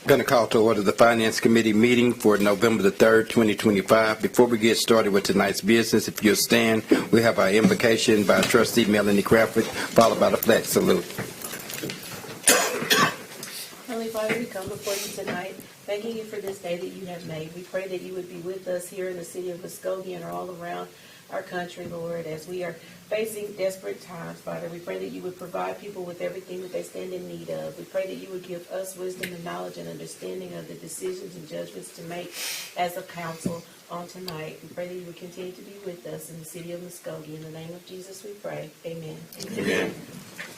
Going to call to order the Finance Committee meeting for November the 3rd, 2025. Before we get started with tonight's business, if you'll stand, we have our invocation by Trustee Melanie Crawford, followed by the flag salute. Heavenly Father, we come before you tonight, thanking you for this day that you have made. We pray that you would be with us here in the city of Muskogee and all around our country, Lord, as we are facing desperate times, Father. We pray that you would provide people with everything that they stand in need of. We pray that you would give us wisdom and knowledge and understanding of the decisions and judgments to make as a council on tonight. We pray that you would continue to be with us in the city of Muskogee. In the name of Jesus we pray. Amen. Amen.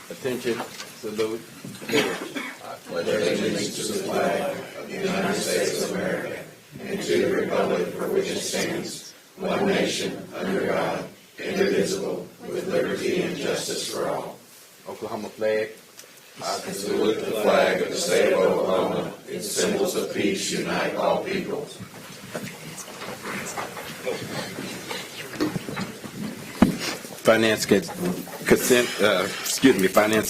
Attention, salute. I pledge allegiance to the flag of the United States of America and to the republic for which it stands, one nation, under God, indivisible, with liberty and justice for all. Oklahoma flag. I salute the flag of the state of Oklahoma. Its symbols of peace unite all peoples. Finance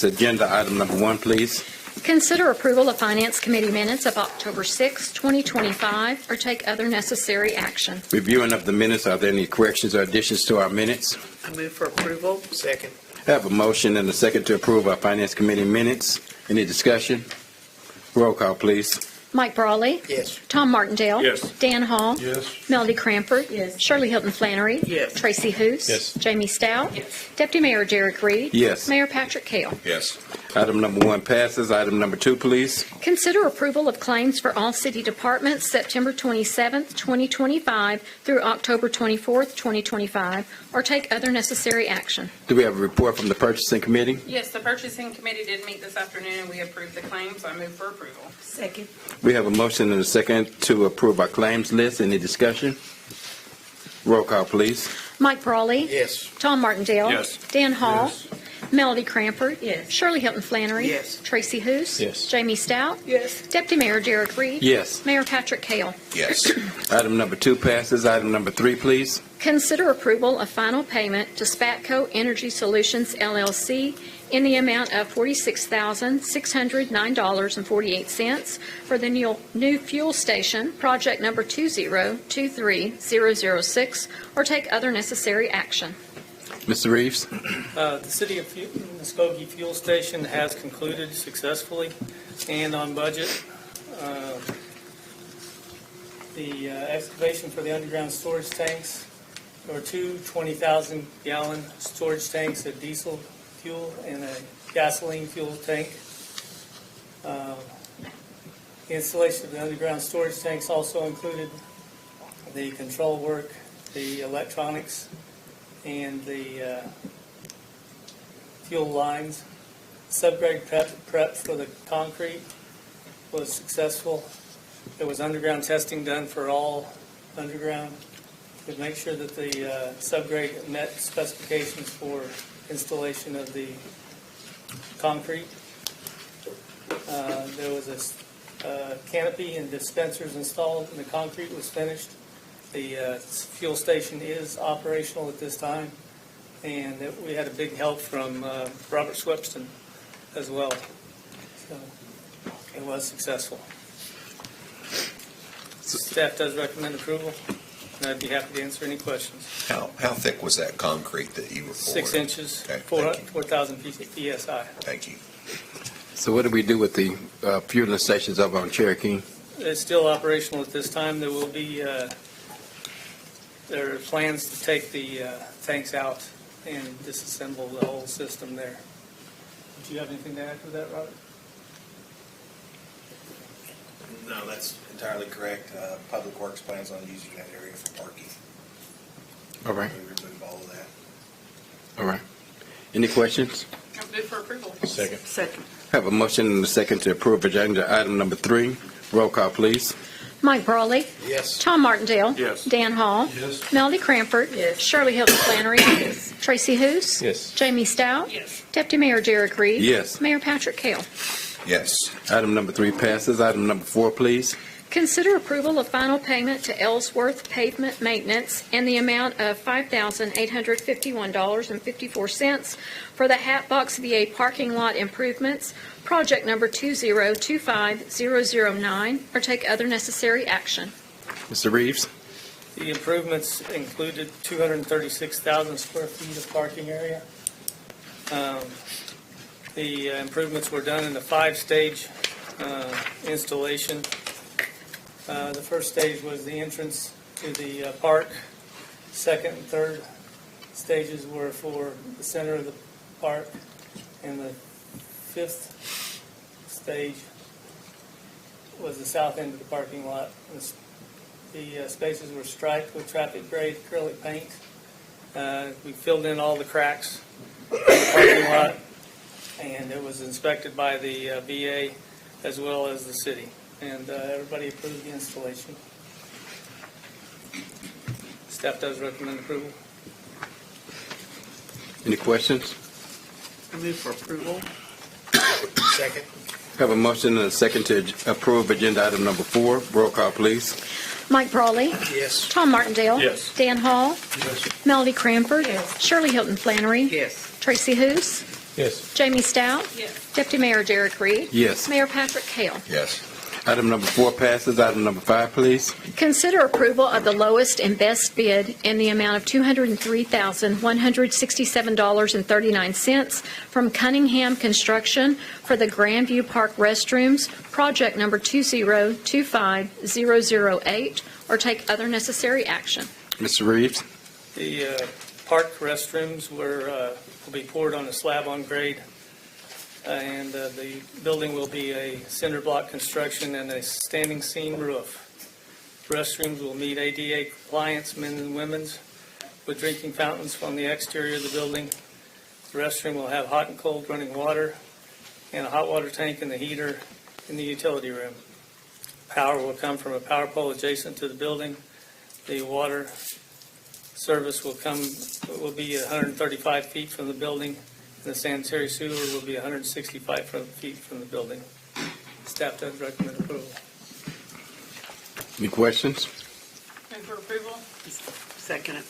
agenda item number 1, please. Consider approval of Finance Committee minutes of October 6, 2025, or take other necessary action. Reviewing of the minutes, are there any corrections or additions to our minutes? I move for approval. Second. I have a motion and a second to approve our Finance Committee minutes. Any discussion? Roll call, please. Mike Brawley? Yes. Tom Martindale? Yes. Dan Hall? Yes. Melody Cranford? Yes. Shirley Hilton Flannery? Yes. Tracy Hoos? Yes. Jamie Stout? Yes. Deputy Mayor Derek Reed? Yes. Mayor Patrick Kell? Yes. Item number 1 passes. Item number 2, please. Consider approval of claims for all city departments September 27, 2025 through October 24, 2025, or take other necessary action. Do we have a report from the Purchasing Committee? Yes, the purchasing committee did meet this afternoon, and we approved the claims. I move for approval. Second. We have a motion and a second to approve our claims list. Any discussion? Roll call, please. Mike Brawley? Yes. Tom Martindale? Yes. Dan Hall? Yes. Melody Cranford? Yes. Shirley Hilton Flannery? Yes. Tracy Hoos? Yes. Jamie Stout? Yes. Deputy Mayor Derek Reed? Yes. Mayor Patrick Kell? Yes. Item number 2 passes. Item number 3, please. Consider approval of final payment to Spatco Energy Solutions, LLC in the amount of $46,609.48 for the new fuel station, project number 2023006, or take other necessary action. Mr. Reeves? The City of Muskogee Fuel Station has concluded successfully and on budget. The excavation for the underground storage tanks, there were two 20,000-gallon storage tanks of diesel fuel and a gasoline fuel tank. The installation of the underground storage tanks also included the control work, the electronics, and the fuel lines. Subgrade prep for the concrete was successful. There was underground testing done for all underground to make sure that the subgrade met specifications for installation of the concrete. There was a canopy and dispensers installed and the concrete was finished. The fuel station is operational at this time, and we had a big help from Robert Swepston as well. So it was successful. Staff does recommend approval, and I'd be happy to answer any questions. How thick was that concrete that you were pouring? 6 inches, Okay, thank you. 4,000 PSI. Thank you. So what do we do with the fueling stations over on Cherokee? It's still operational at this time. There will be, there are plans to take the tanks out and disassemble the whole system there. Do you have anything to add to that, Robert? No, that's entirely correct. Public Works plans on using that area for parking. All right. We remove all of that. All right. Any questions? I move for approval. Second. Second. Have a motion and a second to approve agenda item number 3. Roll call, please. Mike Brawley? Yes. Tom Martindale? Yes. Dan Hall? Yes. Melody Cranford? Yes. Shirley Hilton Flannery? Yes. Tracy Hoos? Yes. Jamie Stout? Yes. Deputy Mayor Derek Reed? Yes. Mayor Patrick Kell? Yes. Item number 3 passes. Item number 4, please. Consider approval of final payment to Ellsworth Pavement Maintenance in the amount of $5,851.54 for the Hatbox VA parking lot improvements, project number 2025009, or take other necessary action. Mr. Reeves? The improvements included 236,000 square feet of parking area. The improvements were done in a 5-stage installation. The first stage was the entrance to the park. Second and third stages were for the center of the park. And the fifth stage was the south end of the parking lot. The spaces were striped with traffic grade acrylic paint. We filled in all the cracks in the parking lot, and it was inspected by the VA as well as the city. And everybody approved the installation. Staff does recommend approval. Any questions? I move for approval. Second. Have a motion and a second to approve agenda item number 4. Roll call, please. Mike Brawley. Yes. Tom Martindale. Yes. Dan Hall. Yes. Melody Cranford. Yes. Shirley Hilton Flannery. Yes. Tracy Hous. Yes. Jamie Stout. Yes. Deputy Mayor Derek Reed. Yes. Mayor Patrick Hale. Yes. Item number 4 passes. Item number 5, please. Consider approval of the lowest and best bid in the amount of $203,167.39 from Cunningham Construction for the Grandview Park restrooms, project number 2025008, or take other necessary action. Mr. Reeves? The park restrooms will be poured on a slab on grade, and the building will be a cinder block construction and a standing seam roof. Restrooms will meet ADA compliance, men's and women's, with drinking fountains from the exterior of the building. The restroom will have hot and cold running water and a hot water tank and the heater in the utility room. Power will come from a power pole adjacent to the building. The water service will be 135 feet from the building. The sanitary sewer will be 165 feet from the building. Staff does recommend approval. Any questions? Move for approval. Second it.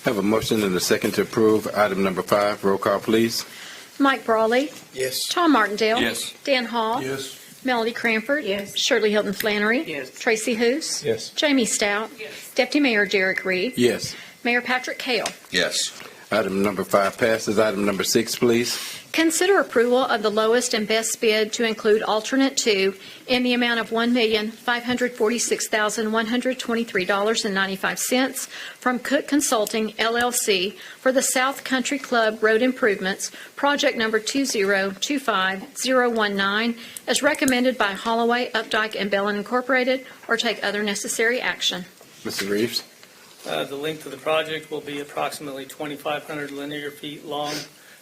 Have a motion and a second to approve item number 5. Roll call, please. Mike Brawley. Yes. Tom Martindale. Yes. Dan Hall. Yes. Melody Cranford. Yes. Shirley Hilton Flannery. Yes. Tracy Hous. Yes. Jamie Stout. Yes. Deputy Mayor Derek Reed. Yes. Mayor Patrick Hale. Yes. Item number 5 passes. Item number 6, please. Consider approval of the lowest and best bid to include alternate 2 in the amount of $1,546,123.95 from Cook Consulting, LLC, for the South Country Club Road Improvements, project number 2025019, as recommended by Holloway, Updike, and Bellin Incorporated, or take other necessary action. Mr. Reeves? The length of the project will be approximately 2,500 linear feet long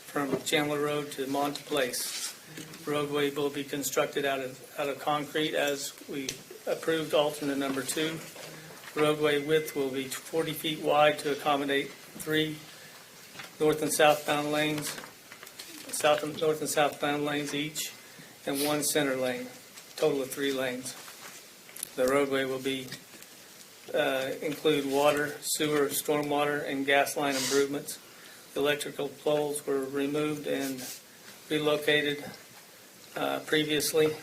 from Chandler Road to Monte Place. The roadway will be constructed out of concrete as we approved alternate number 2. The roadway width will be 40 feet wide to accommodate 3 north and southbound lanes each, and 1 center lane, total of 3 lanes. The roadway will be include water, sewer, stormwater, and gas line improvements. The electrical poles were removed and relocated previously,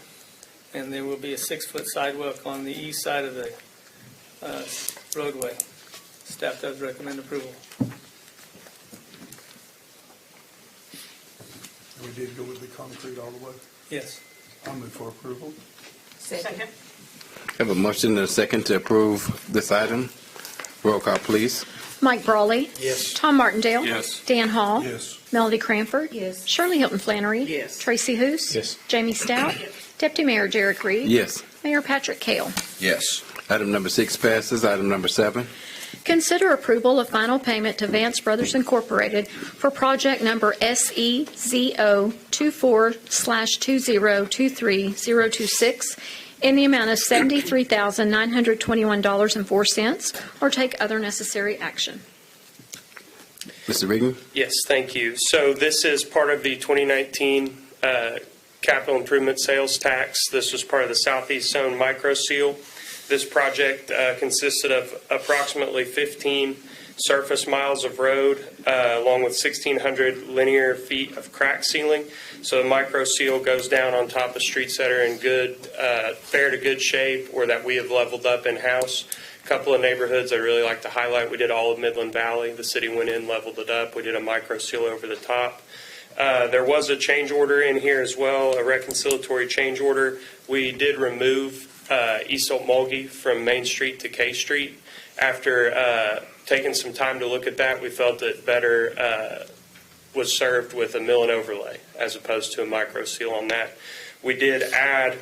and there will be a 6-foot sidewalk on the east side of the roadway. Staff does recommend approval. We did go with the concrete all the way. Yes. I'll move for approval. Second. Have a motion and a second to approve this item. Roll call, please. Mike Brawley. Yes. Tom Martindale. Yes. Dan Hall. Yes. Melody Cranford. Yes. Shirley Hilton Flannery. Yes. Tracy Hous. Yes. Jamie Stout. Deputy Mayor Derek Reed. Yes. Mayor Patrick Hale. Yes. Item number 6 passes. Item number 7. Consider approval of final payment to Vance Brothers Incorporated for project number SEZO24/2023026 in the amount of $73,921.04, or take other necessary action. Mr. Regan? Yes, thank you. So this is part of the 2019 capital improvement sales tax. This was part of the Southeast Zone Micro Seal. This project consisted of approximately 15 surface miles of road, along with 1,600 linear feet of crack sealing. So the micro seal goes down on top of streets that are in good, fair to good shape, or that we have leveled up in-house. A couple of neighborhoods I really like to highlight. We did all of Midland Valley. The city went in, leveled it up. We did a micro seal over the top. There was a change order in here as well, a reconciliatory change order. We did remove East Mulgi from Main Street to K Street. After taking some time to look at that, we felt that better was served with a mill and overlay as opposed to a micro seal on that. We did add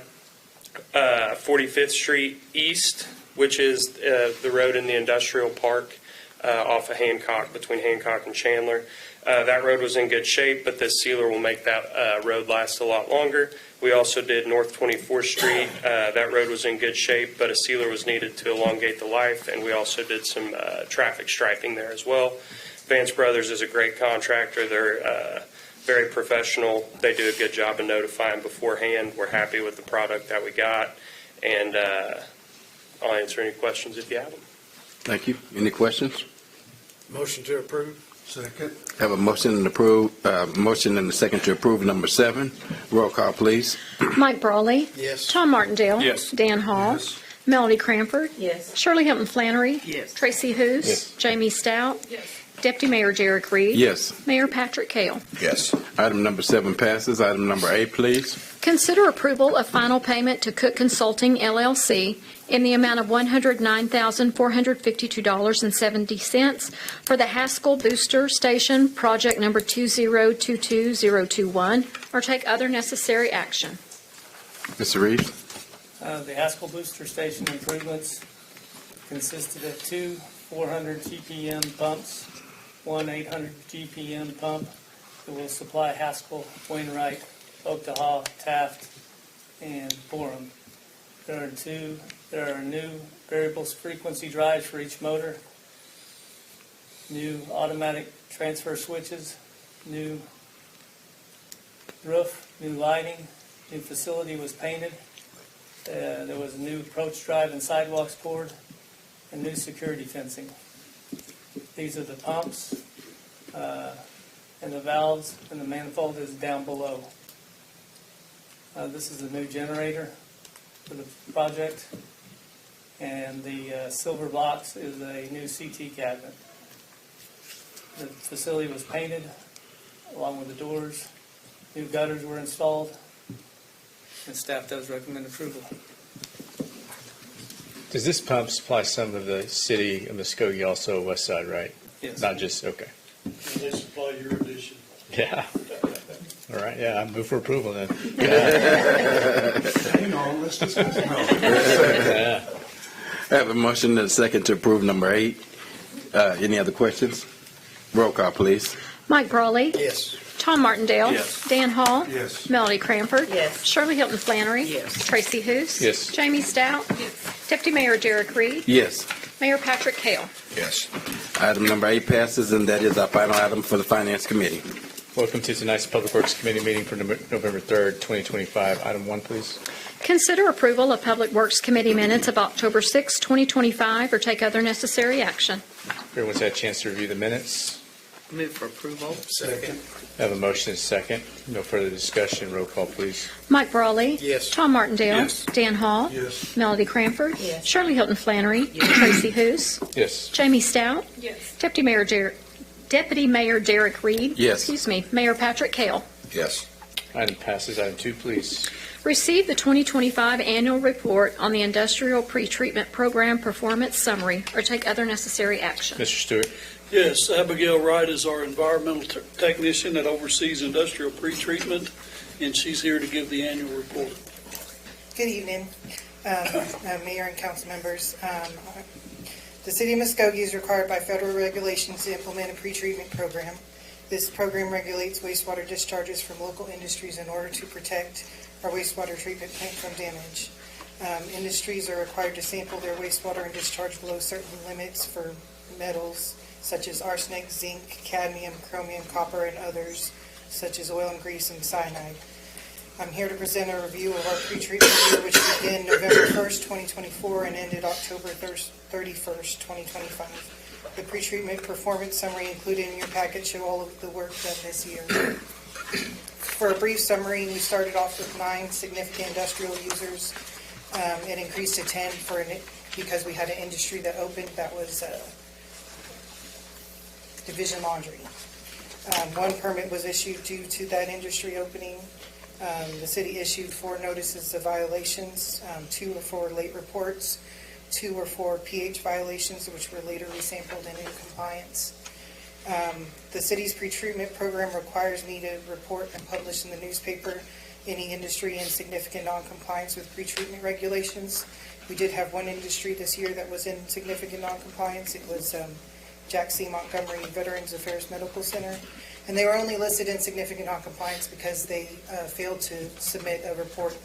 45th Street East, which is the road in the industrial park off of Hancock, between Hancock and Chandler. That road was in good shape, but this sealer will make that road last a lot longer. We also did North 24th Street. That road was in good shape, but a sealer was needed to elongate the life, and we also did some traffic striping there as well. Vance Brothers is a great contractor. They're very professional. They do a good job of notifying beforehand. We're happy with the product that we got, and I'll answer any questions if you have them. Thank you. Any questions? Motion to approve. Second. Have a motion and motion and a second to approve number 7. Roll call, please. Mike Brawley. Yes. Tom Martindale. Yes. Dan Hall. Yes. Melody Cranford. Yes. Shirley Hilton Flannery. Yes. Tracy Hous. Yes. Jamie Stout. Yes. Deputy Mayor Derek Reed. Yes. Mayor Patrick Kell. Yes. Item number 7 passes. Item number 8, please. Consider approval of final payment to Cook Consulting, LLC, in the amount of $109,452.70 for the Haskell Booster Station, project number 2022021, or take other necessary action. Mr. Reeves? The Haskell Booster Station improvements consisted of 2 400 GPM pumps, 1 800 GPM pump that will supply Haskell, Wainwright, Oklahoma, Taft, and Borum. There are new variable frequency drives for each motor, new automatic transfer switches, new roof, new lighting, new facility was painted. There was a new approach drive and sidewalks poured, and new security fencing. These are the pumps, and the valves, and the manifold is down below. This is a new generator for the project, and the silver box is a new CT cabinet. The facility was painted along with the doors. New gutters were installed, and staff does recommend approval. Does this pump supply some of the city of Muskogee, also west side, right? Yes. Not just, okay. And they supply your addition. Yeah. All right, yeah, I move for approval then. Hang on, let's discuss. No. Yeah. I have a motion and a second to approve number 8. Any other questions? Roll call, please. Mike Brawley. Yes. Tom Martindale. Yes. Dan Hall. Yes. Melody Cranford. Yes. Shirley Hilton Flannery. Yes. Tracy Hous. Yes. Jamie Stout. Yes. Deputy Mayor Derek Reed. Yes. Mayor Patrick Kell. Yes. Item number 8 passes, and that is our final item for the Finance Committee. Welcome to tonight's Public Works Committee meeting for November 3rd, 2025. Item 1, please. Consider approval of Public Works Committee minutes of October 6, 2025, or take other necessary action. Everyone's had a chance to review the minutes. Move for approval. Second. I have a motion and a second. No further discussion. Roll call, please. Mike Brawley. Yes. Tom Martindale. Yes. Dan Hall. Yes. Melody Cranford. Yes. Shirley Hilton Flannery. Tracy Hous. Yes. Jamie Stout. Yes. Deputy Mayor Derek Reed. Yes. Mayor Patrick Kell. Yes. Item passes. Item 2, please. Receive the 2025 annual report on the Industrial Pretreatment Program Performance Summary, or take other necessary action. Mr. Stewart. Yes, Abigail Wright is our environmental technician that oversees industrial pretreatment, and she's here to give the annual report. Good evening, Mayor and council members. The City of Muskogee is required by federal regulations to implement a pretreatment program. This program regulates wastewater discharges from local industries in order to protect our wastewater treatment plant from damage. Industries are required to sample their wastewater and discharge below certain limits for metals such as arsenic, zinc, cadmium, chromium, copper, and others such as oil and grease and cyanide. I'm here to present a review of our pre-treatment year, which began November 1st, 2024, and ended October 31st, 2025. The pre-treatment performance summary included in your packet show all of the work done this year. For a brief summary, we started off with 9 significant industrial users. It increased to 10 because we had an industry that opened that was Division Laundry. 1 permit was issued due to that industry opening. The city issued 4 notices of violations. 2 were for late reports. 2 were for pH violations, which were later resampled and in compliance. The city's pretreatment program requires me to report and publish in the newspaper any industry in significant noncompliance with pretreatment regulations. We did have 1 industry this year that was in significant noncompliance. It was Jack C. Montgomery Veterans Affairs Medical Center. And they were only listed in significant noncompliance because they failed to submit a report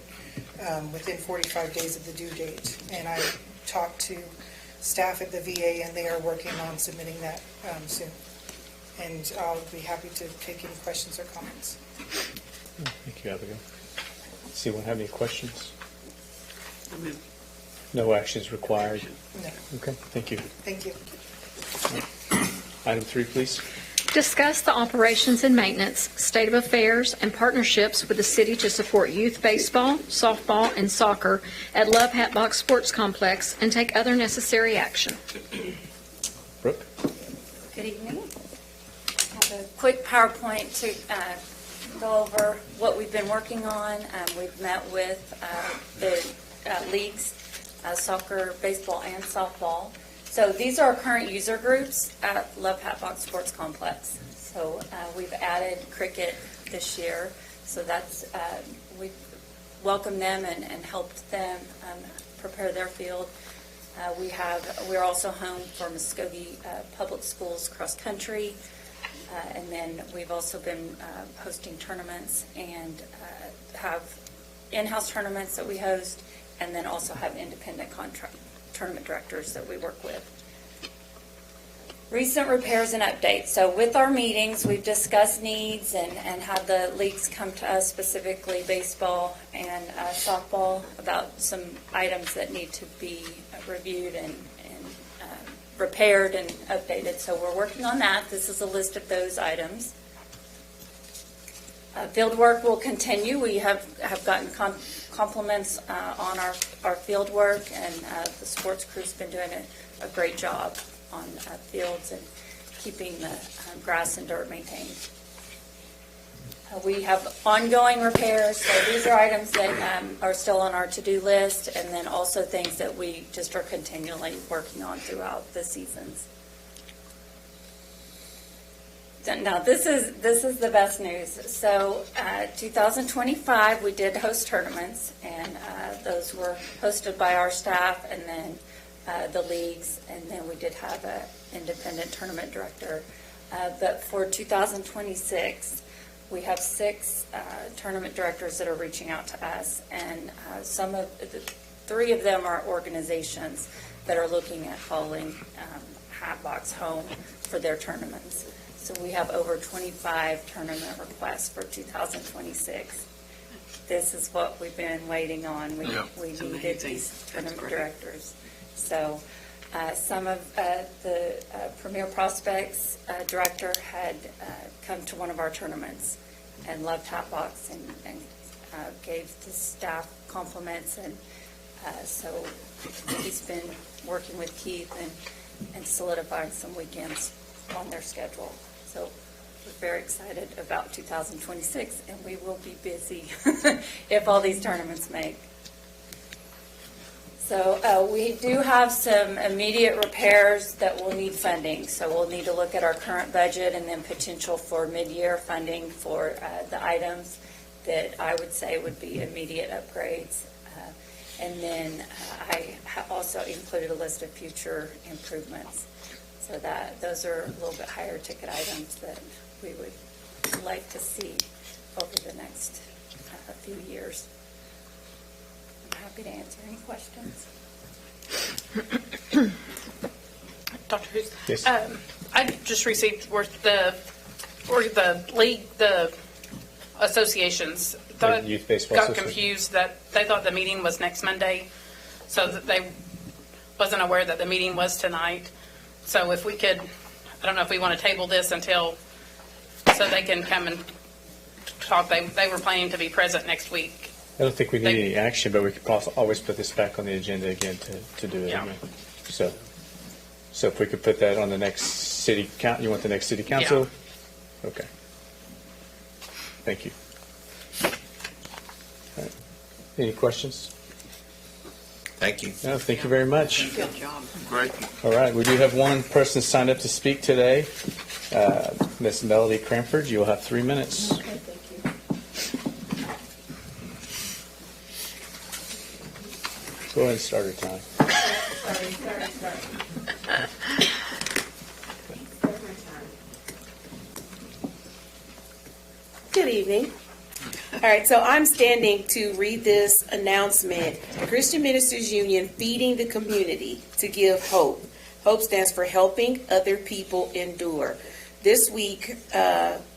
within 45 days of the due date. And I talked to staff at the VA, and they are working on submitting that soon. And I'll be happy to take any questions or comments. Thank you, Abigail. Does anyone have any questions? I move. No actions required? No. Okay, thank you. Thank you. Item 3, please. Discuss the operations and maintenance, state of affairs, and partnerships with the city to support youth baseball, softball, and soccer at Love Hatbox Sports Complex and take other necessary action. Brooke? Good evening. I have a quick PowerPoint to go over what we've been working on. We've met with the leagues, soccer, baseball, and softball. So these are our current user groups at Love Hatbox Sports Complex. So we've added cricket this year. So that's we welcomed them and helped them prepare their field. We're also home for Muskogee Public Schools cross country, and then we've also been hosting tournaments and have in-house tournaments that we host, and then also have independent tournament directors that we work with. Recent repairs and updates. So with our meetings, we've discussed needs and had the leagues come to us, specifically baseball and softball, about some items that need to be reviewed and repaired and updated. So we're working on that. This is a list of those items. Field work will continue. We have gotten compliments on our field work, and the sports crew's been doing a great job on fields and keeping the grass and dirt maintained. We have ongoing repairs, so these are items that are still on our to-do list, and then also things that we just are continually working on throughout the seasons. Now, this is the best news. So 2025, we did host tournaments, and those were hosted by our staff and then the leagues, and then we did have an independent tournament director. But for 2026, we have 6 tournament directors that are reaching out to us, and 3 of them are organizations that are looking at calling Hatbox home for their tournaments. So we have over 25 tournament requests for 2026. This is what we've been waiting on. We needed these tournament directors. So some of the Premier Prospects director had come to one of our tournaments and loved Hatbox and gave the staff compliments. And so he's been working with Keith and solidifying some weekends on their schedule. So we're very excited about 2026, and we will be busy if all these tournaments make. So we do have some immediate repairs that will need funding. So we'll need to look at our current budget and then potential for mid-year funding for the items that I would say would be immediate upgrades. And then I also included a list of future improvements. So that those are a little bit higher ticket items that we would like to see over the next few years. I'm happy to answer any questions. Dr. Hughes? Yes. I just received where the league, the associations The Youth Baseball got Association. confused that they thought the meeting was next Monday, so that they wasn't aware that the meeting was tonight. So if we could, I don't know if we want to table this until, so they can come and talk. They were planning to be present next week. I don't think we need any action, but we could always put this back on the agenda again to do it. Yeah. Anyway. So if we could put that on the next city count, you want the next city council? Okay. Thank you. All right. Any questions? Thank you. No, thank you very much. Good job. Great. All right, we do have one person signed up to speak today. Miss Melody Cranford, you will have 3 minutes. Okay, thank you. Go ahead and start her time. Sorry. Good evening. All right, so I'm standing to read this announcement. The Christian Ministers Union Feeding the Community to Give Hope. HOPE stands for Helping Other People Endure. This week,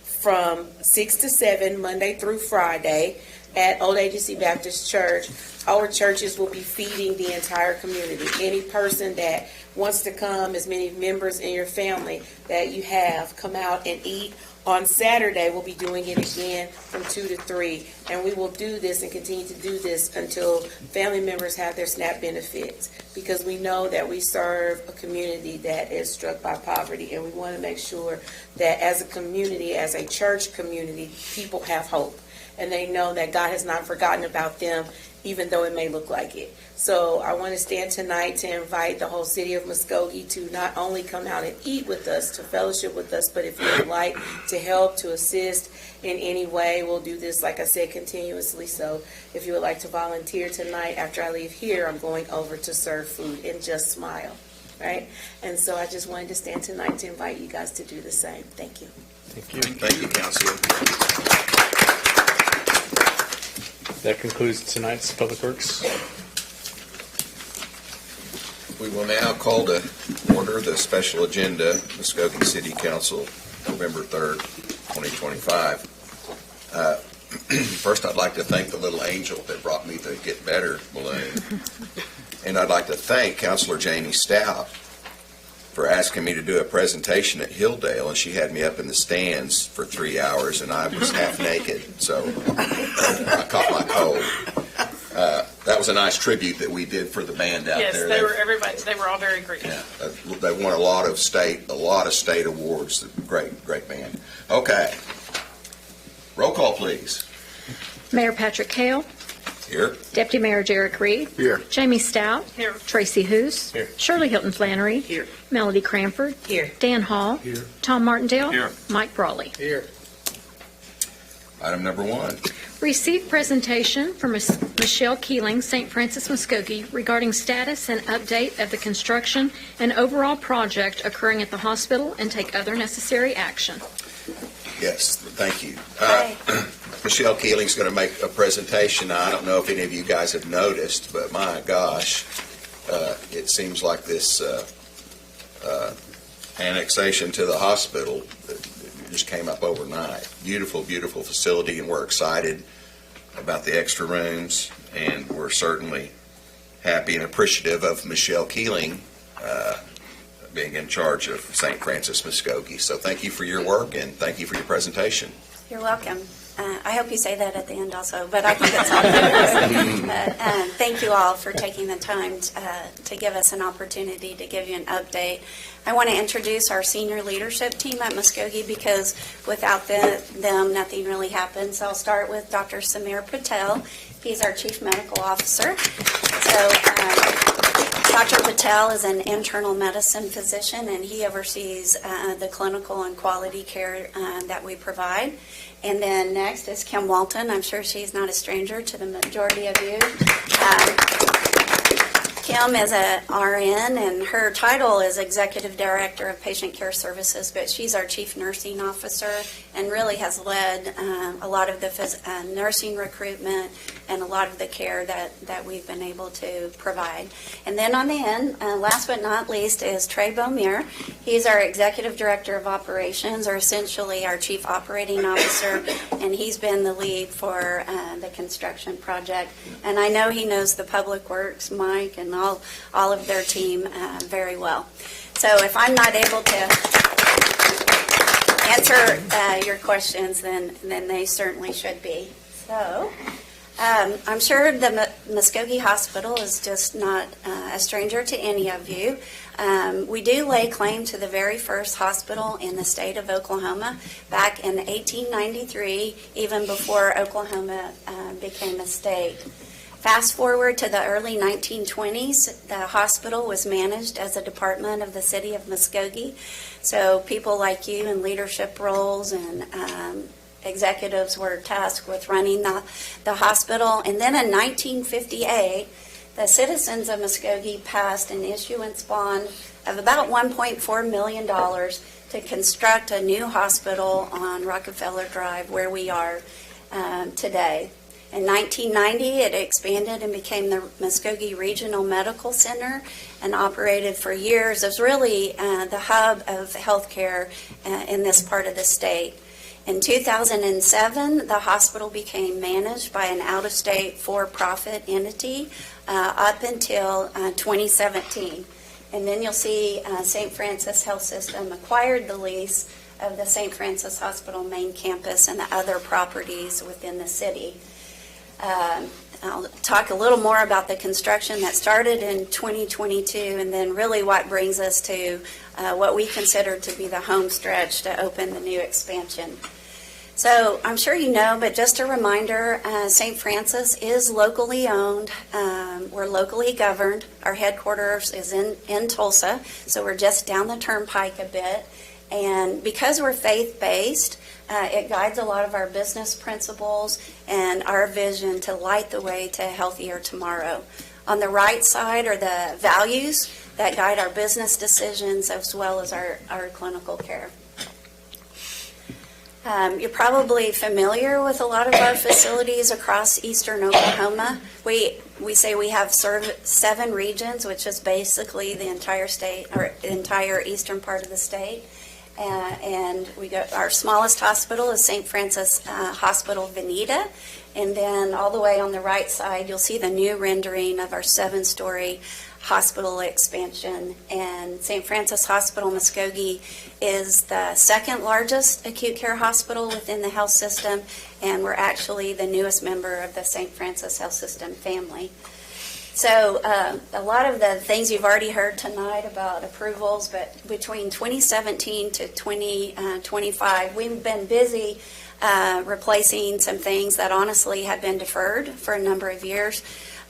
from 6 to 7, Monday through Friday, at Old Agency Baptist Church, our churches will be feeding the entire community. Any person that wants to come, as many members in your family that you have, come out and eat. On Saturday, we'll be doing it again from 2 to 3, and we will do this and continue to do this until family members have their SNAP benefits, because we know that we serve a community that is struck by poverty, and we want to make sure that as a community, as a church community, people have hope, and they know that God has not forgotten about them, even though it may look like it. So I want to stand tonight to invite the whole city of Muskogee to not only come out and eat with us, to fellowship with us, but if you would like to help, to assist in any way, we'll do this, like I said, continuously. So if you would like to volunteer tonight, after I leave here, I'm going over to serve food and just smile, right? And so I just wanted to stand tonight to invite you guys to do the same. Thank you. Thank you. Thank you, Councilor. That concludes tonight's Public Works. We will now call to order the special agenda, Muskogee City Council, November 3rd, 2025. First, I'd like to thank the little angel that brought me the Get Better balloon. And I'd like to thank Councilor Jamie Stout for asking me to do a presentation at Hilldale, and she had me up in the stands for 3 hours, and I was half naked, so I caught my cold. That was a nice tribute that we did for the band out Yes, there. they were all very great. Yeah, they won a lot of state awards. Great band. Okay. Roll call, please. Mayor Patrick Hale. Here. Deputy Mayor Derek Reed. Here. Jamie Stout. Here. Tracy Hoos. Here. Shirley Hilton Flannery. Here. Melody Cranford. Here. Dan Hall. Here. Tom Martindale. Here. Mike Brawley. Here. Item number 1. Receive presentation from Michelle Keeling, St. Francis Muskogee, regarding status and update of the construction and overall project occurring at the hospital, and take other necessary action. Yes, thank you. Hi. Michelle Keeling's going to make a presentation. Now, I don't know if any of you guys have noticed, but my gosh, it seems like this annexation to the hospital just came up overnight. Beautiful, beautiful facility, and we're excited about the extra rooms, and we're certainly happy and appreciative of Michelle Keeling being in charge of St. Francis Muskogee. So thank you for your work, and thank you for your presentation. You're welcome. I hope you say that at the end also, but I think it's all good. Thank you all for taking the time to give us an opportunity to give you an update. I want to introduce our senior leadership team at Muskogee, because without them, nothing really happens. I'll start with Dr. Samir Patel. He's our Chief Medical Officer. So Dr. Patel is an internal medicine physician, and he oversees the clinical and quality care that we provide. And then next is Kim Walton. I'm sure she's not a stranger to the majority of you. Kim is a RN, and her title is Executive Director of Patient Care Services, but she's our Chief Nursing Officer and really has led a lot of the nursing recruitment and a lot of the care that we've been able to provide. And then on the end, last but not least, is Trey Beaumere. He's our Executive Director of Operations, or essentially our Chief Operating Officer, and he's been the lead for the construction project. And I know he knows the Public Works, Mike, and all of their team very well. So if I'm not able to answer your questions, then they certainly should be. So I'm sure the Muskogee Hospital is just not a stranger to any of you. We do lay claim to the very first hospital in the state of Oklahoma back in 1893, even before Oklahoma became a state. Fast forward to the early 1920s, the hospital was managed as a department of the city of Muskogee. So people like you in leadership roles and executives were tasked with running the hospital. And then in 1958, the citizens of Muskogee passed an issuance bond of about $1.4 million to construct a new hospital on Rockefeller Drive, where we are today. In 1990, it expanded and became the Muskogee Regional Medical Center and operated for years as really the hub of healthcare in this part of the state. In 2007, the hospital became managed by an out-of-state for-profit entity up until 2017. And then you'll see St. Francis Health System acquired the lease of the St. Francis Hospital main campus and the other properties within the city. I'll talk a little more about the construction that started in 2022 and then really what brings us to what we consider to be the home stretch to open the new expansion. So I'm sure you know, but just a reminder, St. Francis is locally owned. We're locally governed. Our headquarters is in Tulsa, so we're just down the turnpike a bit. And because we're faith-based, it guides a lot of our business principles and our vision to light the way to a healthier tomorrow. On the right side are the values that guide our business decisions as well as our clinical care. You're probably familiar with a lot of our facilities across eastern Oklahoma. We say we have 7 regions, which is basically the entire state, or the entire eastern part of the state. And our smallest hospital is St. Francis Hospital Veneta. And then all the way on the right side, you'll see the new rendering of our 7-story hospital expansion. And St. Francis Hospital Muskogee is the second largest acute care hospital within the health system, and we're actually the newest member of the St. Francis Health System family. So a lot of the things you've already heard tonight about approvals, but between 2017 to 2025, we've been busy replacing some things that honestly have been deferred for a number of years.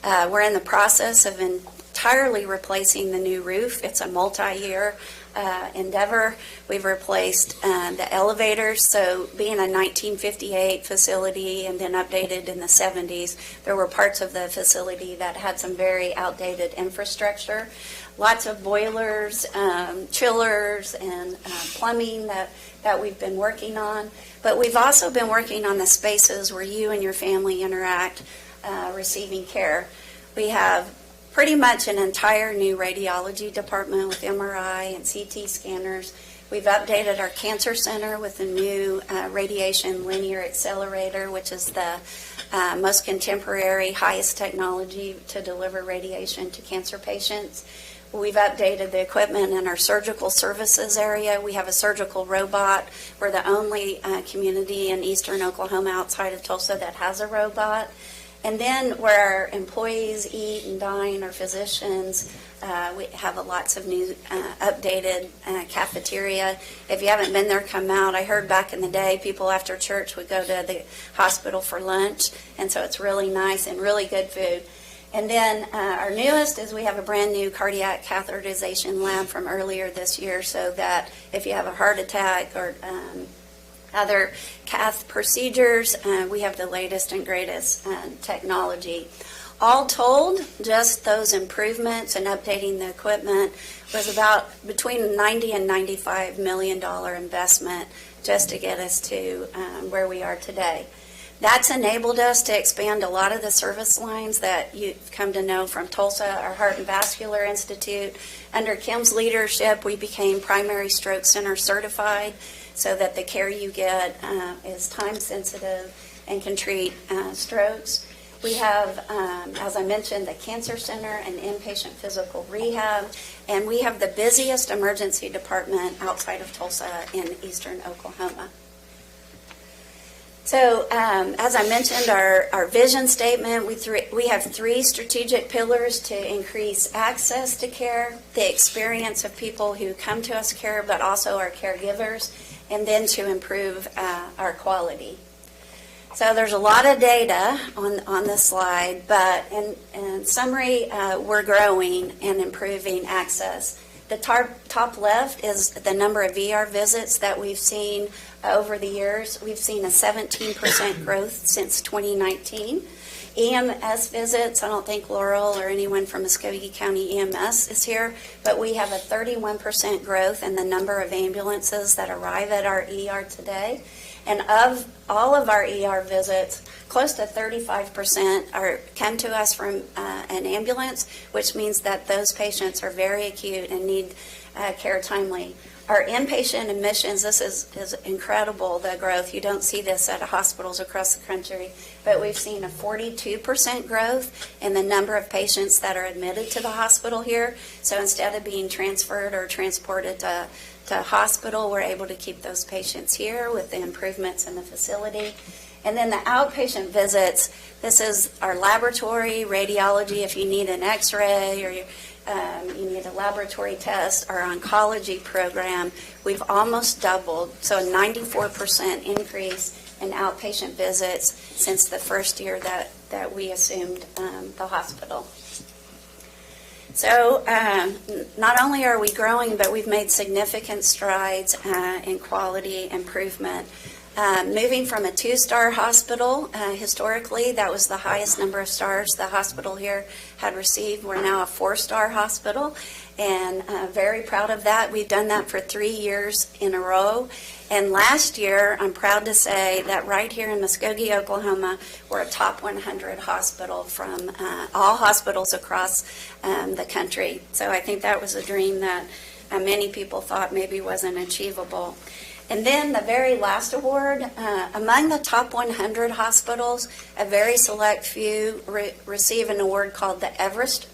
We're in the process of entirely replacing the new roof. It's a multi-year endeavor. We've replaced the elevators. So being a 1958 facility and then updated in the 70s, there were parts of the facility that had some very outdated infrastructure. Lots of boilers, chillers, and plumbing that we've been working on. But we've also been working on the spaces where you and your family interact receiving care. We have pretty much an entire new radiology department with MRI and CT scanners. We've updated our cancer center with a new radiation linear accelerator, which is the most contemporary, highest technology to deliver radiation to cancer patients. We've updated the equipment in our surgical services area. We have a surgical robot. We're the only community in eastern Oklahoma outside of Tulsa that has a robot. And then where our employees eat and dine, our physicians, we have lots of new updated cafeteria. If you haven't been there, come out. I heard back in the day people after church would go to the hospital for lunch, and so it's really nice and really good food. And then our newest is we have a brand new cardiac catheterization lab from earlier this year, so that if you have a heart attack or other cath procedures, we have the latest and greatest technology. All told, just those improvements and updating the equipment was about between 90 and $95 million investment just to get us to where we are today. That's enabled us to expand a lot of the service lines that you've come to know from Tulsa, our Heart and Vascular Institute. Under Kim's leadership, we became Primary Stroke Center certified so that the care you get is time sensitive and can treat strokes. We have, as I mentioned, the Cancer Center and inpatient physical rehab, and we have the busiest emergency department outside of Tulsa in eastern Oklahoma. So, as I mentioned, our vision statement, we have 3 strategic pillars to increase access to care, the experience of people who come to us care, but also our caregivers, and then to improve our quality. So there's a lot of data on this slide, but in summary, we're growing and improving access. The top left is the number of ER visits that we've seen over the years. We've seen a 17% growth since 2019. EMS visits, I don't think Laurel or anyone from Muskogee County EMS is here, but we have a 31% growth in the number of ambulances that arrive at our ER today. And of all of our ER visits, close to 35% come to us from an ambulance, which means that those patients are very acute and need care timely. Our inpatient admissions, this is incredible, the growth. You don't see this at hospitals across the country, but we've seen a 42% growth in the number of patients that are admitted to the hospital here. So instead of being transferred or transported to hospital, we're able to keep those patients here with the improvements in the facility. And then the outpatient visits, this is our laboratory, radiology, if you need an x-ray or you need a laboratory test, our oncology program, we've almost doubled, so a 94% increase in outpatient visits since the first year that we assumed the hospital. So not only are we growing, but we've made significant strides in quality improvement. Moving from a 2-star hospital, historically, that was the highest number of stars the hospital here had received. We're now a 4-star hospital, and very proud of that. We've done that for 3 years in a row. And last year, I'm proud to say that right here in Muskogee, Oklahoma, we're a top 100 hospital from all hospitals across the country. So I think that was a dream that many people thought maybe wasn't achievable. And then the very last award, among the top 100 hospitals, a very select few receive an award called the Everest.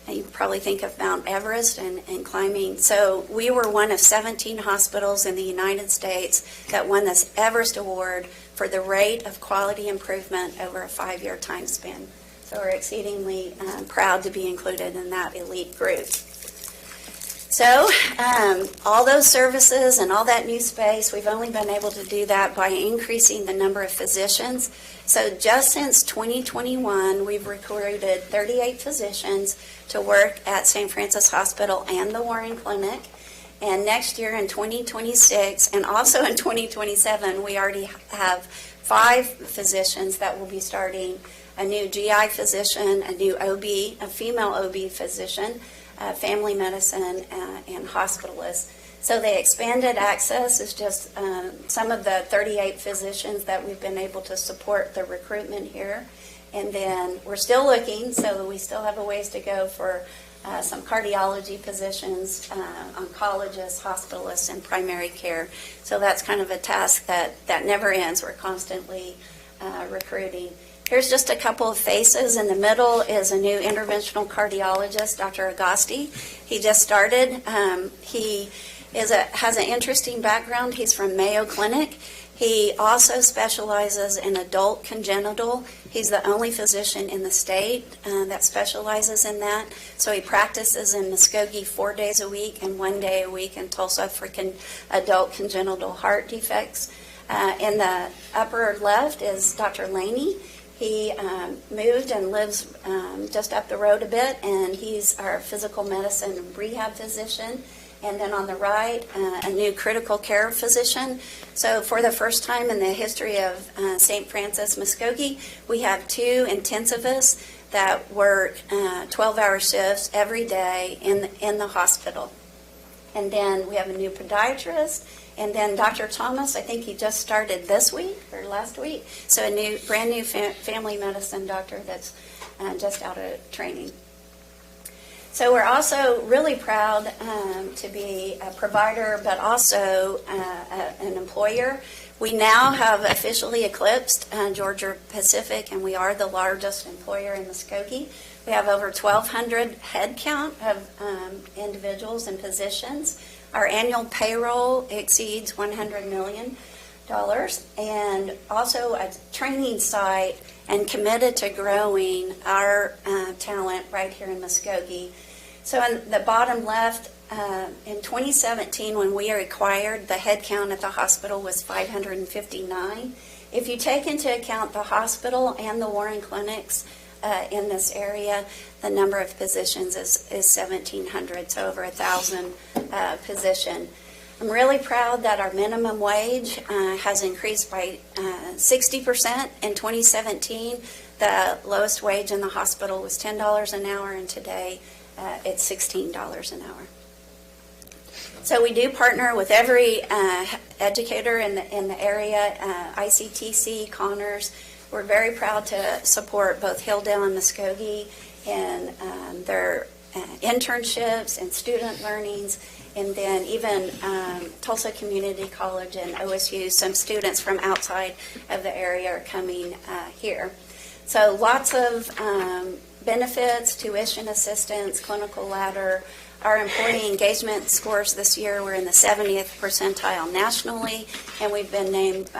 You probably think of Mount Everest and climbing. So we were one of 17 hospitals in the United States that won this Everest Award for the rate of quality improvement over a 5-year time span. So we're exceedingly proud to be included in that elite group. So all those services and all that new space, we've only been able to do that by increasing the number of physicians. So just since 2021, we've recruited 38 physicians to work at St. Francis Hospital and the Warren Clinic. And next year in 2026 and also in 2027, we already have 5 physicians that will be starting, a new GI physician, a new OB, a female OB physician, family medicine, and hospitalists. So the expanded access is just some of the 38 physicians that we've been able to support the recruitment here. And then we're still looking, so we still have a ways to go for some cardiology positions, oncologists, hospitalists, and primary care. So that's kind of a task that never ends. We're constantly recruiting. Here's just a couple of faces. In the middle is a new interventional cardiologist, Dr. Agosti. He just started. He has an interesting background. He's from Mayo Clinic. He also specializes in adult congenital. He's the only physician in the state that specializes in that. So he practices in Muskogee 4 days a week and 1 day a week in Tulsa for adult congenital heart defects. In the upper left is Dr. Laney. He moved and lives just up the road a bit, and he's our physical medicine rehab physician. And then on the right, a new critical care physician. So for the first time in the history of St. Francis Muskogee, we have 2 intensivists that work 12-hour shifts every day in the hospital. And then we have a new podiatrist, and then Dr. Thomas, I think he just started this week or last week, so a brand new family medicine doctor that's just out of training. So we're also really proud to be a provider, but also an employer. We now have officially eclipsed Georgia Pacific, and we are the largest employer in Muskogee. We have over 1,200 head count of individuals and positions. Our annual payroll exceeds $100 million, and also a training site, and committed to growing our talent right here in Muskogee. So in the bottom left, in 2017, when we acquired, the head count at the hospital was 559. If you take into account the hospital and the Warren clinics in this area, the number of positions is 1,700, so over 1,000 position. I'm really proud that our minimum wage has increased by 60% in 2017. The lowest wage in the hospital was $10 an hour, and today it's $16 an hour. So we do partner with every educator in the area, ICTC, Connors. We're very proud to support both Hilldale and Muskogee in their internships and student learnings, and then even Tulsa Community College and OSU, some students from outside of the area are coming here. So lots of benefits, tuition assistance, clinical ladder. Our employee engagement scores this year were in the 70th percentile nationally, and we've been named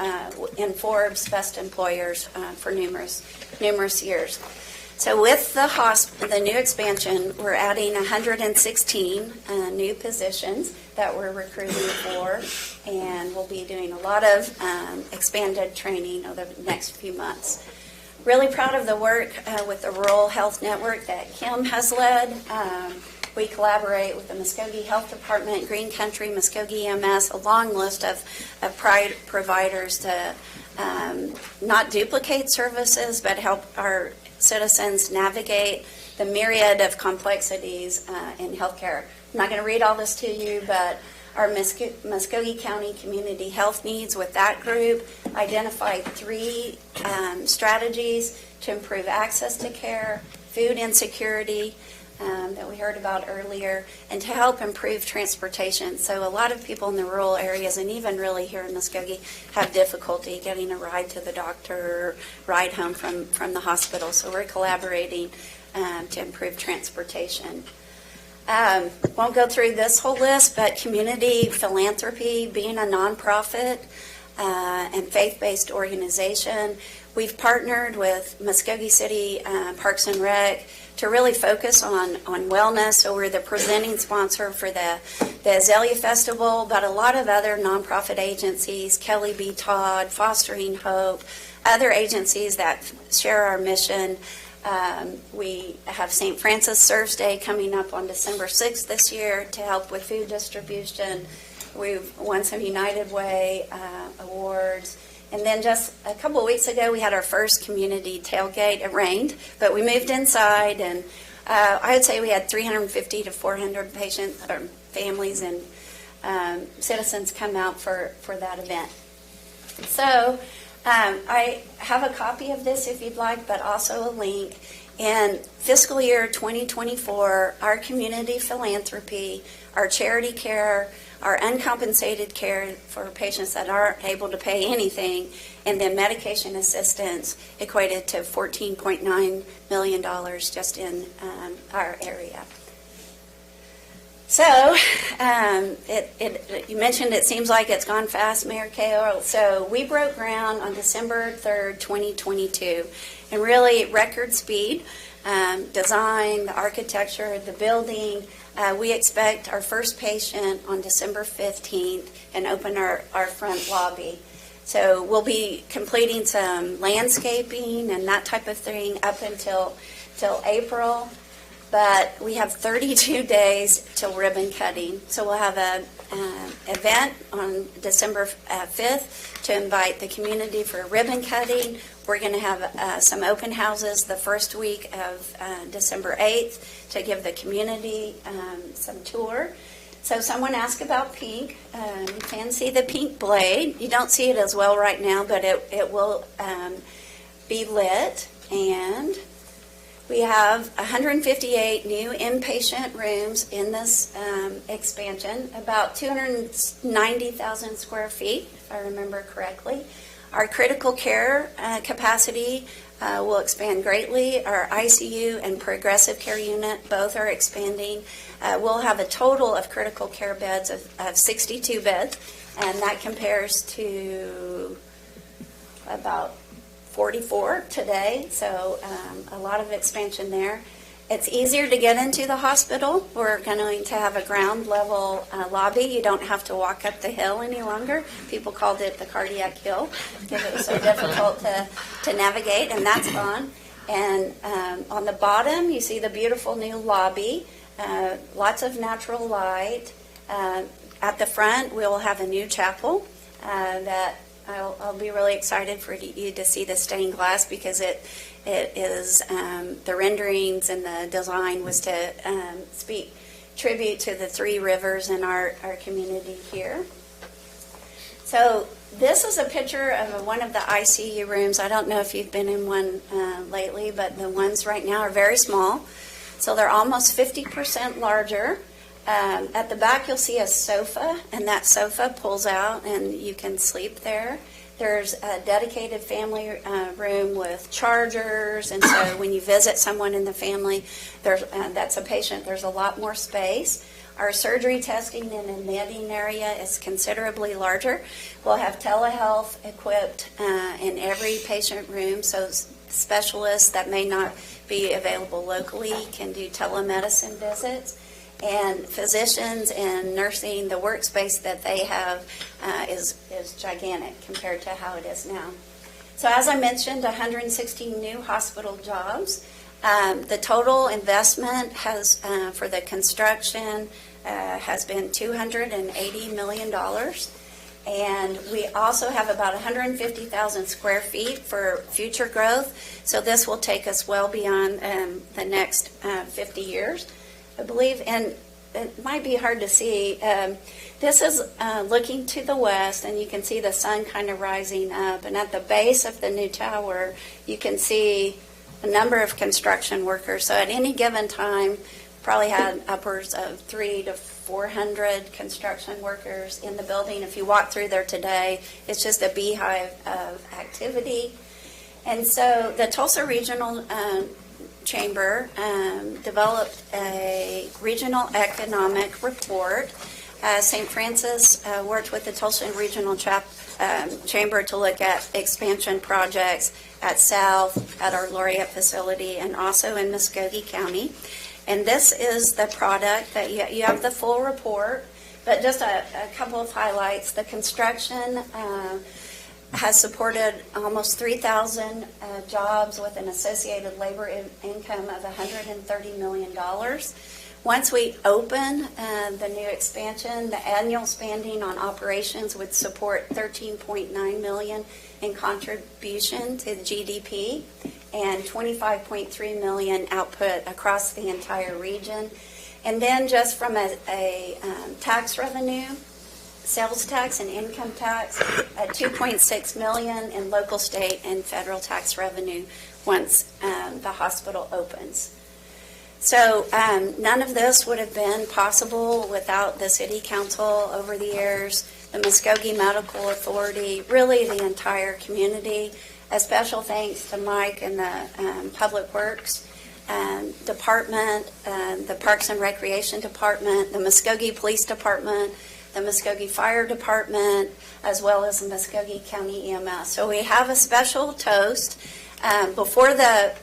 in Forbes Best Employers for numerous years. So with the new expansion, we're adding 116 new positions that we're recruiting for, and we'll be doing a lot of expanded training over the next few months. Really proud of the work with the Rural Health Network that Kim has led. We collaborate with the Muskogee Health Department, Green Country, Muskogee EMS, a long list of providers to not duplicate services, but help our citizens navigate the myriad of complexities in healthcare. I'm not going to read all this to you, but our Muskogee County community health needs with that group identified 3 strategies to improve access to care, food insecurity, that we heard about earlier, and to help improve transportation. So a lot of people in the rural areas, and even really here in Muskogee, have difficulty getting a ride to the doctor or ride home from the hospital. So we're collaborating to improve transportation. Won't go through this whole list, but community philanthropy, being a nonprofit and faith-based organization, we've partnered with Muskogee City Parks and Rec to really focus on wellness. So we're the presenting sponsor for the Azalea Festival, but a lot of other nonprofit agencies, Kelly B. Todd, Fostering Hope, other agencies that share our mission. We have St. Francis Serves Day coming up on December 6th this year to help with food distribution. We've won some United Way awards. And then just a couple of weeks ago, we had our first community tailgate. It rained, but we moved inside, and I would say we had 350 to 400 patients or families and citizens come out for that event. So I have a copy of this if you'd like, but also a link. In fiscal year 2024, our community philanthropy, our charity care, our uncompensated care for patients that aren't able to pay anything, and then medication assistance equated to $14.9 million just in our area. So, you mentioned it seems like it's gone fast, Mayor Cahill. So we broke ground on December 3rd, 2022, and really record speed, design, the architecture, the building. We expect our first patient on December 15th and open our front lobby. So we'll be completing some landscaping and that type of thing up until April. But we have 32 days till ribbon cutting. So we'll have event on December 5th to invite the community for a ribbon cutting. We're going to have some open houses the first week of December 8th to give the community some tour. So someone asked about pink. You can see the pink blade. You don't see it as well right now, but it will be lit. And we have 158 new inpatient rooms in this expansion, about 290,000 square feet, if I remember correctly. Our critical care capacity will expand greatly. Our ICU and progressive care unit both are expanding. We'll have a total of critical care beds of 62 beds, and that compares to about 44 today, so a lot of expansion there. It's easier to get into the hospital. We're going to have a ground level lobby. You don't have to walk up the hill any longer. People called it the cardiac hill because it was so difficult to navigate, and that's gone. And on the bottom, you see the beautiful new lobby, lots of natural light. At the front, we'll have a new chapel that I'll be really excited for you to see the stained glass, because it is the renderings and the design was to speak tribute to the three rivers in our community here. So this is a picture of one of the ICU rooms. I don't know if you've been in one lately, but the ones right now are very small. So they're almost 50% larger. At the back, you'll see a sofa, and that sofa pulls out, and you can sleep there. There's a dedicated family room with chargers, and so when you visit someone in the family that's a patient, there's a lot more space. Our surgery testing and admitting area is considerably larger. We'll have telehealth equipped in every patient room, so specialists that may not be available locally can do telemedicine visits. And physicians and nursing, the workspace that they have is gigantic compared to how it is now. So as I mentioned, 116 new hospital jobs. The total investment has for the construction has been $280 million. And we also have about 150,000 square feet for future growth. So this will take us well beyond the next 50 years. I believe, and it might be hard to see, this is looking to the west, and you can see the sun kind of rising up. And at the base of the new tower, you can see a number of construction workers. So at any given time, probably had upwards of 300 to 400 construction workers in the building. If you walk through there today, it's just a beehive of activity. And so the Tulsa Regional Chamber developed a regional economic report. St. Francis worked with the Tulsa Regional Chamber to look at expansion projects at South, at our Laureate facility, and also in Muskogee County. And this is the product that you have the full report, but just a couple of highlights. The construction has supported almost 3,000 jobs with an associated labor income of $130 million. Once we open the new expansion, the annual spending on operations would support $13.9 million in contribution to the GDP and $25.3 million output across the entire region. And then just from a tax revenue, sales tax and income tax, $2.6 million in local, state, and federal tax revenue once the hospital opens. So none of this would have been possible without the City Council over the years, the Muskogee Medical Authority, really the entire community. A special thanks to Mike and the Public Works Department, the Parks and Recreation Department, the Muskogee Police Department, the Muskogee Fire Department, as well as the Muskogee County EMS. So we have a special toast. Before the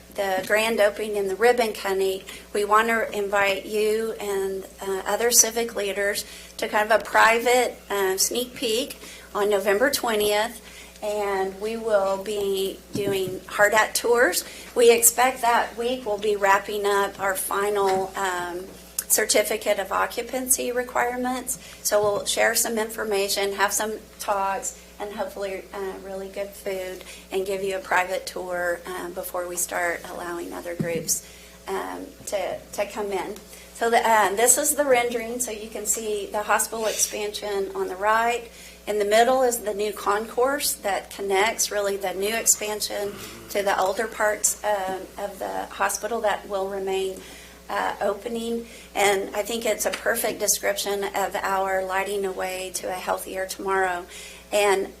grand opening in the ribbon cutting, we want to invite you and other civic leaders to kind of a private sneak peek on November 20th. And we will be doing Hardhat tours. We expect that week we'll be wrapping up our final certificate of occupancy requirements. So we'll share some information, have some talks, and hopefully really good food, and give you a private tour before we start allowing other groups to come in. So this is the rendering, so you can see the hospital expansion on the right. In the middle is the new concourse that connects really the new expansion to the older parts of the hospital that will remain opening. And I think it's a perfect description of our lighting a way to a healthier tomorrow. And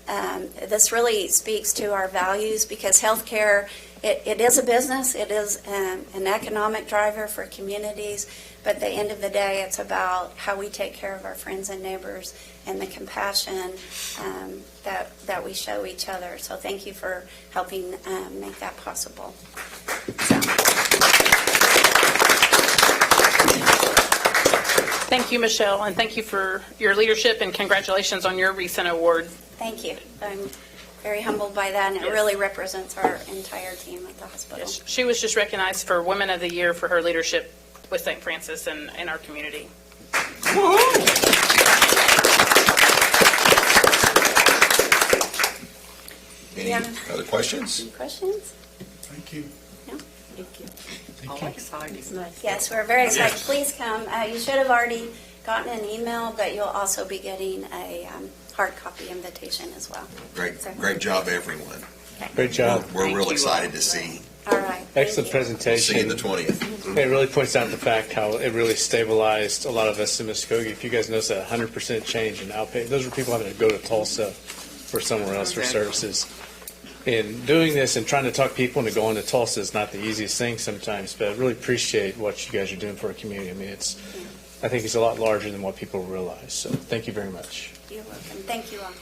this really speaks to our values, because healthcare, it is a business, it is an economic driver for communities, but at the end of the day, it's about how we take care of our friends and neighbors and the compassion that we show each other. So thank you for helping make that possible. Thank you, Michelle, and thank you for your leadership, and congratulations on your recent award. Thank you. I'm very humbled by that, and it really represents our entire team at the hospital. Yes, she was just recognized for Women of the Year for her leadership with St. Francis and in our community. Any other questions? Any questions? Thank you. No? Thank you. All excited. Yes, we're very excited. Please come. You should have already gotten an email, but you'll also be getting a hard copy invitation as well. Great job, everyone. Great job. We're real excited to see. All right. Excellent presentation. See you the 20th. It really points out the fact how it really stabilized a lot of us in Muskogee. If you guys notice that 100% change in outpatient, those were people having to go to Tulsa or somewhere else for services. In doing this and trying to talk people into going to Tulsa is not the easiest thing sometimes, but I really appreciate what you guys are doing for our community. I mean, I think it's a lot larger than what people realize. So thank you very much. You're welcome. Thank you all.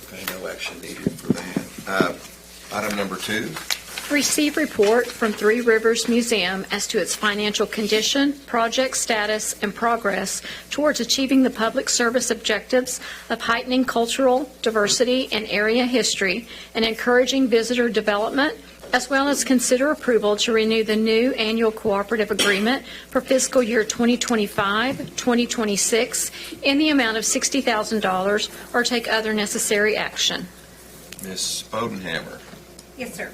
Okay, no action needed for that. Item number 2. Receive report from Three Rivers Museum as to its financial condition, project status, and progress towards achieving the public service objectives of heightening cultural diversity and area history and encouraging visitor development, as well as consider approval to renew the new annual cooperative agreement for fiscal year 2025-2026 in the amount of $60,000 or take other necessary action. Ms. Bodenhammer. Yes, sir.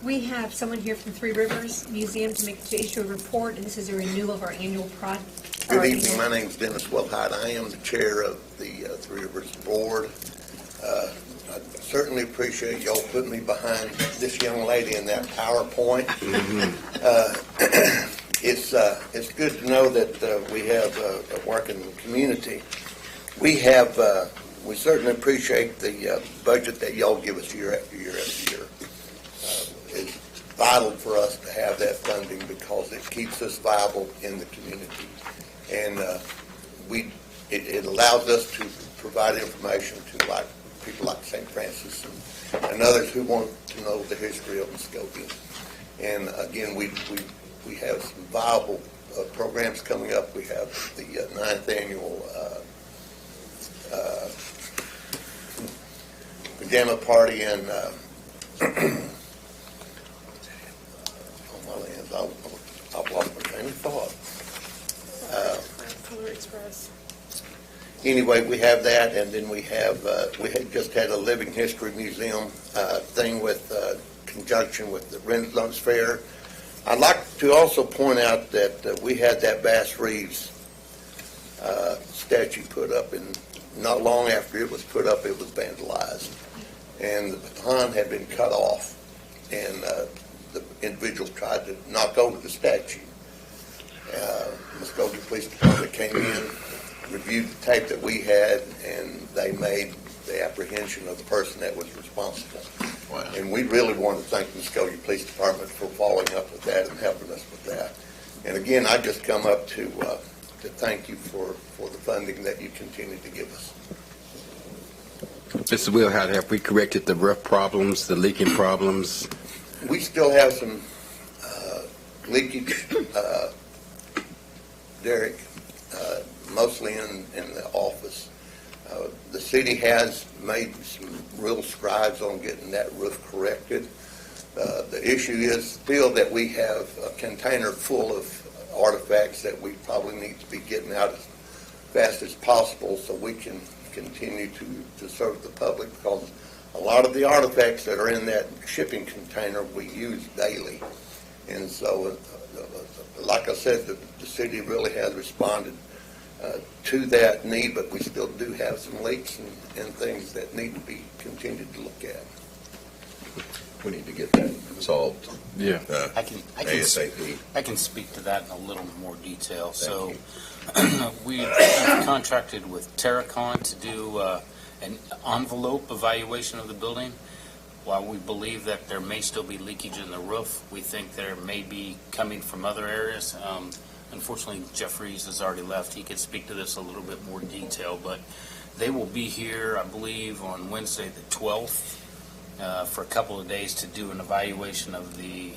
We have someone here from Three Rivers Museum to issue a report, and this is a renewal of our annual project. Good evening. My name is Dennis Wellhite. I am the chair of the Three Rivers Board. I certainly appreciate y'all putting me behind this young lady in that PowerPoint. It's good to know that we have a working community. We certainly appreciate the budget that y'all give us year after year after year. It's vital for us to have that funding because it keeps us viable in the community. And it allows us to provide information to people like St. Francis and others who want to know the history of Muskogee. And again, we have some viable programs coming up. We have the 9th annual pajama party and I've lost my train of thought. Polar Express. Anyway, we have that, and then we had just had a Living History Museum thing with conjunction with the Renaissance Fair. I'd like to also point out that we had that Bass Reeves statue put up, and not long after it was put up, it was vandalized, and the baton had been cut off, and the individuals tried to knock over the statue. Muskogee Police Department came in, reviewed the tape that we had, and they made the apprehension of the person that was responsible. Wow. And we really want to thank the Muskogee Police Department for following up with that and helping us with that. And again, I just come up to thank you for the funding that you continue to give us. Mr. Wilhite, have we corrected the rough problems, the leaking problems? We still have some leakage, Derek, mostly in the office. The city has made some real strides on getting that roof corrected. The issue is still that we have a container full of artifacts that we probably need to be getting out as fast as possible so we can continue to serve the public, because a lot of the artifacts that are in that shipping container we use daily. And so, like I said, the city really has responded to that need, but we still do have some leaks and things that need to be continued to look at. We need to get that solved. Yeah. I can ASAP. I can speak to that in a little more detail. So we've contracted with Terracon to do an envelope evaluation of the building. While we believe that there may still be leakage in the roof, we think there may be coming from other areas. Unfortunately, Jeff Reeves has already left. He could speak to this a little bit more detail, but they will be here, I believe, on Wednesday the 12th. For a couple of days to do an evaluation of the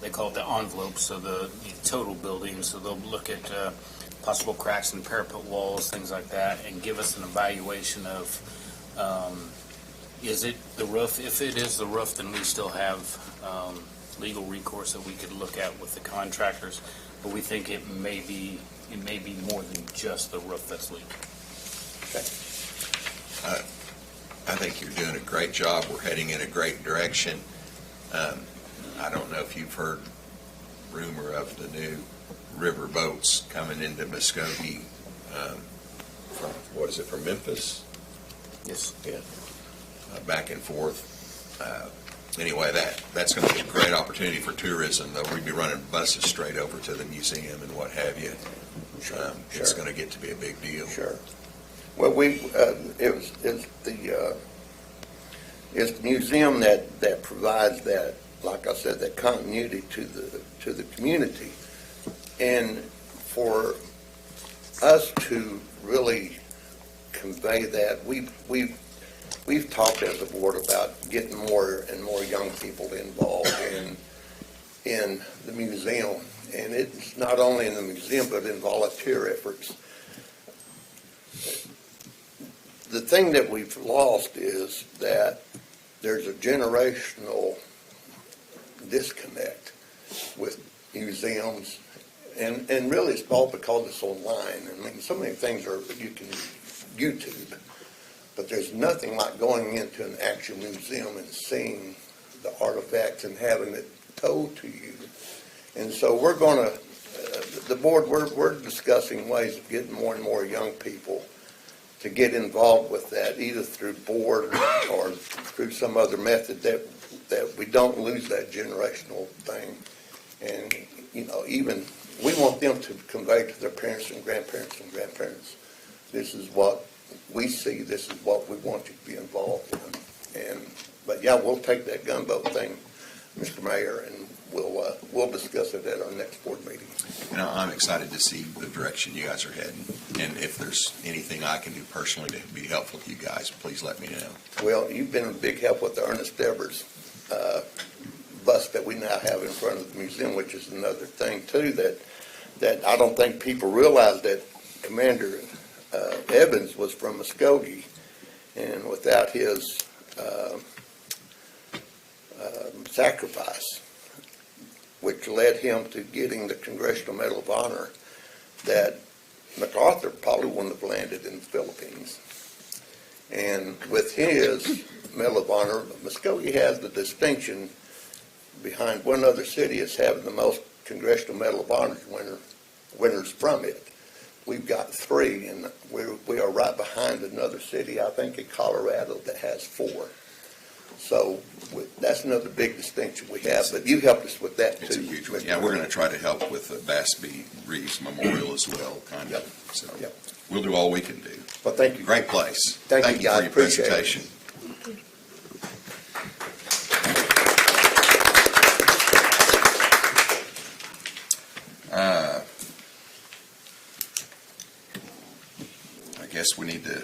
they call it the envelope, so the total building. So they'll look at possible cracks in parapet walls, things like that, and give us an evaluation of is it the roof? If it is the roof, then we still have legal recourse that we could look at with the contractors. But we think it may be more than just the roof that's leaking. Okay. I think you're doing a great job. We're heading in a great direction. I don't know if you've heard rumor of the new river boats coming into Muskogee from, what is it, from Memphis? Yes. Yeah. Back and forth. Anyway, that's going to be a great opportunity for tourism, though. We'd be running buses straight over to the museum and what have you. It's going to get to be a big deal. Sure. Well, it's the museum that provides that, like I said, that continuity to the community, and for us to really convey that, we've talked as a board about getting more and more young people involved in the museum, and it's not only in the museum but in volunteer efforts. The thing that we've lost is that there's a generational disconnect with museums, and really it's all because it's online. I mean, so many things you can YouTube, but there's nothing like going into an actual museum and seeing the artifacts and having it told to you. And so we're going to, the board, we're discussing ways of getting more and more young people to get involved with that, either through board or through some other method that we don't lose that generational thing. And, even we want them to convey to their parents and grandparents, this is what we see, this is what we want you to be involved in. But yeah, we'll take that gunboat thing, Mr. Mayor, and we'll discuss it at our next board meeting. I'm excited to see the direction you guys are heading. And if there's anything I can do personally to be helpful to you guys, please let me know. Well, you've been a big help with the Ernest Evers bus that we now have in front of the museum, which is another thing too that I don't think people realize, that Commander Evans was from Muskogee, and without his sacrifice, which led him to getting the Congressional Medal of Honor, that MacArthur probably wouldn't have landed in the Philippines. And with his Medal of Honor, Muskogee has the distinction behind one other city as having the most Congressional Medal of Honor winners from it. We've got 3, and we are right behind another city, I think in Colorado, that has 4. So that's another big distinction we have, but you helped us with that too. It's a huge one. Yeah, we're going to try to help with the Bass B. Reeves Memorial as well, kind of. So we'll do all we can do. Well, thank you. Great place. Thank you, for your appreciate presentation. I guess we need to,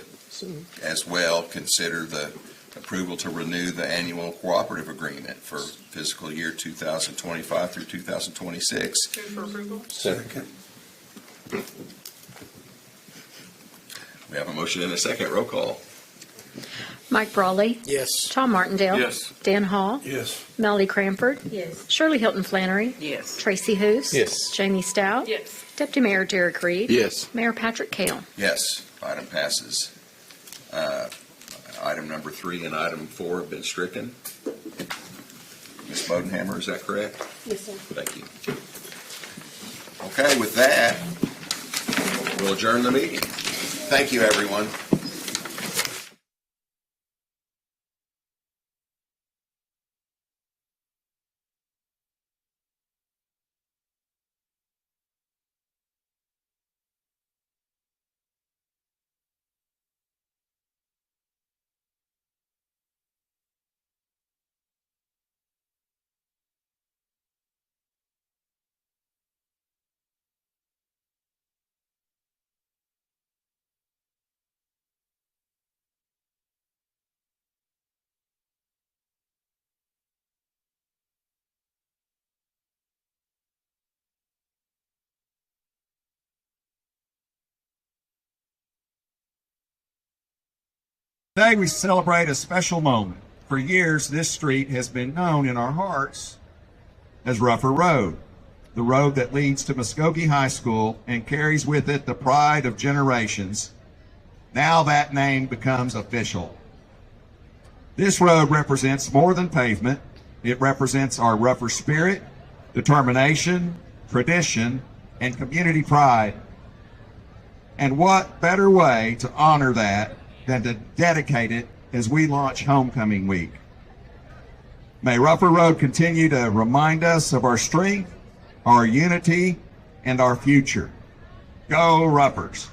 as well, consider the approval to renew the annual cooperative agreement for fiscal year 2025 through 2026. Move for approval. Second. We have a motion and a second. Roll call. Mike Brawley. Yes. Tom Martindale. Yes. Dan Hall. Yes. Melody Cranford. Yes. Shirley Hilton Flannery. Yes. Tracy Hous. Yes. Jamie Stout. Yes. Deputy Mayor Derek Reed. Yes. Mayor Patrick Kale. Yes, item passes. Item number 3 and item 4 have been stricken. Ms. Bodenhammer, is that correct? Yes, sir. Thank you. Okay, with that, we'll adjourn the meeting. Thank you, everyone. Today we celebrate a special moment. For years, this street has been known in our hearts as Rougher Road, the road that leads to Muskogee High School and carries with it the pride of generations. Now that name becomes official. This road represents more than pavement. It represents our rougher spirit, determination, tradition, and community pride. And what better way to honor that than to dedicate it as we launch Homecoming Week. May Rougher Road continue to remind us of our strength, our unity, and our future. Go Roughers!